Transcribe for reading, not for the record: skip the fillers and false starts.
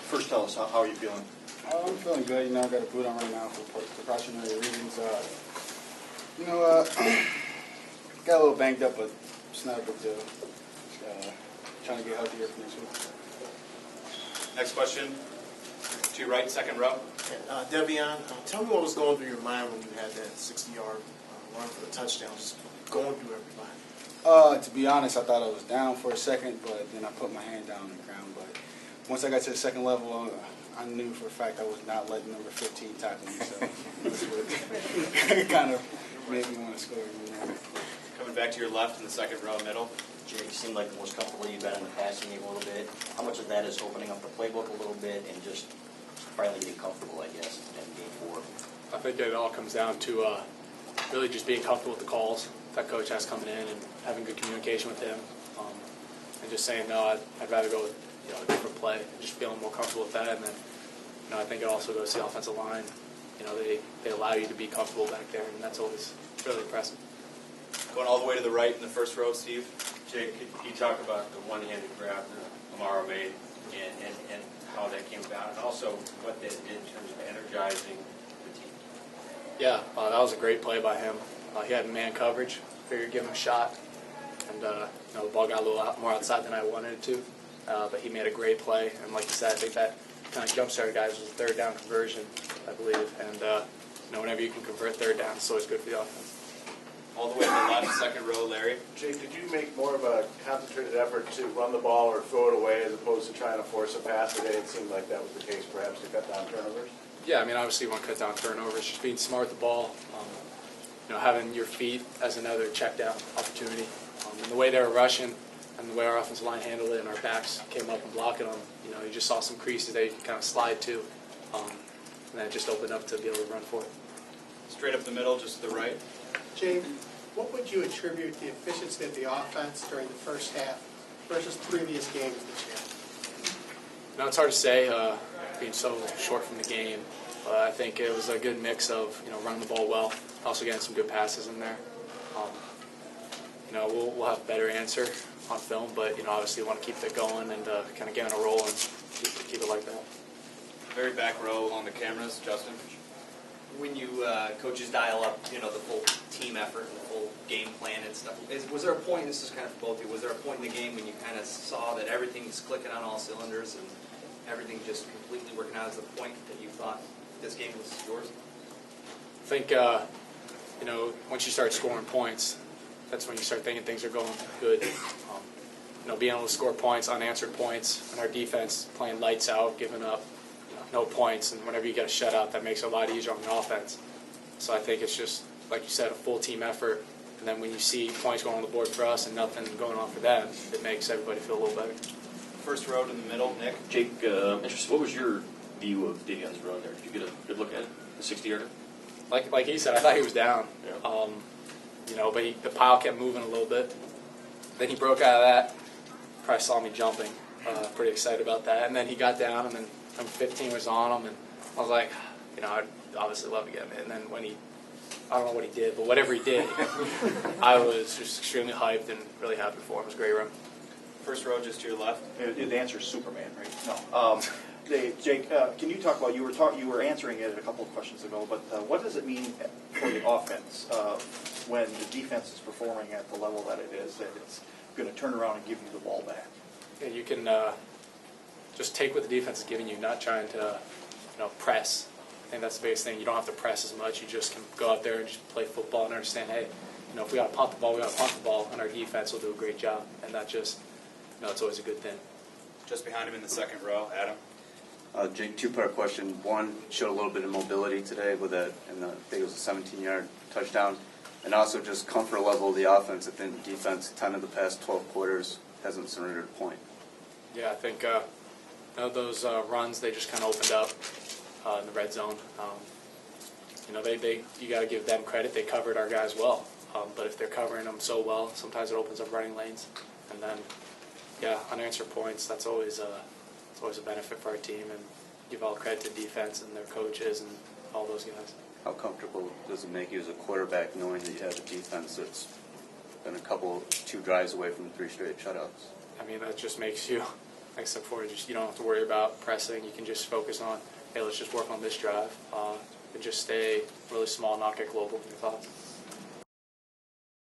First, tell us, how are you feeling? I'm feeling good. I got a boot on right now for precautionary reasons. Got a little banged up, but it's not a big deal. Trying to get healthier for next week. Next question. To your right, second row. Devion, tell me what was going through your mind when you had that 60-yard run for the touchdown, just going through everybody. To be honest, I thought I was down for a second, but then I put my hand down on the ground. But once I got to the second level, I knew for a fact I was not letting number 15 tackle me. So that's what it kind of made me want to score. Coming back to your left in the second row, middle. Jake, seemed like the most comfortable you've been in the passing game a little bit. How much of that is opening up the playbook a little bit and just finally getting comfortable, I guess, in game 4? I think it all comes down to really just being comfortable with the calls that coach has coming in and having good communication with him, and just saying, no, I'd rather go with a different play, and just feeling more comfortable with that. And then I think it also goes to the offensive line. They allow you to be comfortable back there, and that's always really impressive. Going all the way to the right in the first row, Steve. Jake, could you talk about the one-handed grab that Amaro made and how that came about, and also what that did in terms of energizing the team? Yeah, that was a great play by him. He had man coverage, figured give him a shot, and the ball got a little more outside than I wanted it to, but he made a great play, and like you said, I think that kind of jump-started guys was a third down conversion, I believe, and whenever you can convert third down, it's always good for the offense. All the way to the left, second row, Larry. Jake, did you make more of a concentrated effort to run the ball or throw it away as opposed to trying to force a pass today? It seemed like that was the case, perhaps, to cut down turnovers. Yeah, obviously you want to cut down turnovers, just being smart with the ball, having your feet as another check down opportunity. And the way they were rushing and the way our offensive line handled it and our backs came up and blocking them, you just saw some creases they could kind of slide to, and then it just opened up to be able to run for it. Straight up the middle, just to the right. Jake, what would you attribute the efficiency of the offense during the first half versus previous games this year? It's hard to say, being so short from the game. But I think it was a good mix of running the ball well, also getting some good passes in there. We'll have a better answer on film, but obviously we want to keep it going and kind of get on a roll and keep it like that. Very back row along the cameras, Justin. When you coaches dial up, the full team effort and the full game plan and stuff, was there a point, this is kind of for both of you, was there a point in the game when you kind of saw that everything's clicking on all cylinders and everything just completely working out as the point that you thought this game was yours? I think, once you start scoring points, that's when you start thinking things are going good. Being able to score points, unanswered points, and our defense playing lights out, giving up no points, and whenever you get a shutout, that makes it a lot easier on the offense. So I think it's just, like you said, a full team effort, and then when you see points going on the board for us and nothing going on for them, it makes everybody feel a little better. First row to the middle, Nick. Jake, interesting. What was your view of Davion's run there? Did you get a good look at it, the 60-yarder? Like he said, I thought he was down. Yeah. But the pile kept moving a little bit. Then he broke out of that. Probably saw me jumping. Pretty excited about that. And then he got down, and then number 15 was on him, and I was like, I'd obviously love to get him. And then when I don't know what he did, but whatever he did, I was just extremely hyped and really happy for him. It was a great run. First row, just to your left. The answer is Superman, right? No. Jake, can you talk about, you were answering it a couple of questions ago, but what does it mean for the offense when the defense is performing at the level that it is, that it's going to turn around and give you the ball back? Yeah, you can just take what the defense is giving you, not trying to press. I think that's the biggest thing. You don't have to press as much. You just can go out there and just play football and understand, hey, if we got to punt the ball, we got to punt the ball, and our defense will do a great job. And that just, it's always a good thing. Just behind him in the second row, Adam. Jake, two-part question. One, showed a little bit of mobility today with I think it was a 17-yard touchdown. And also just comfort level of the offense. I think the defense, 10 of the past 12 quarters, hasn't surrendered a point. Yeah, I think those runs, they just kind of opened up in the red zone. You got to give them credit. They covered our guys well. But if they're covering them so well, sometimes it opens up running lanes. And then, unanswered points, that's always a benefit for our team. And give all credit to defense and their coaches and all those guys. How comfortable does it make you as a quarterback knowing that you have a defense that's been two drives away from 3 straight shutouts? That just makes you like I said before, you don't have to worry about pressing. You can just focus on, hey, let's just work on this drive and just stay really small, not get global in your thoughts.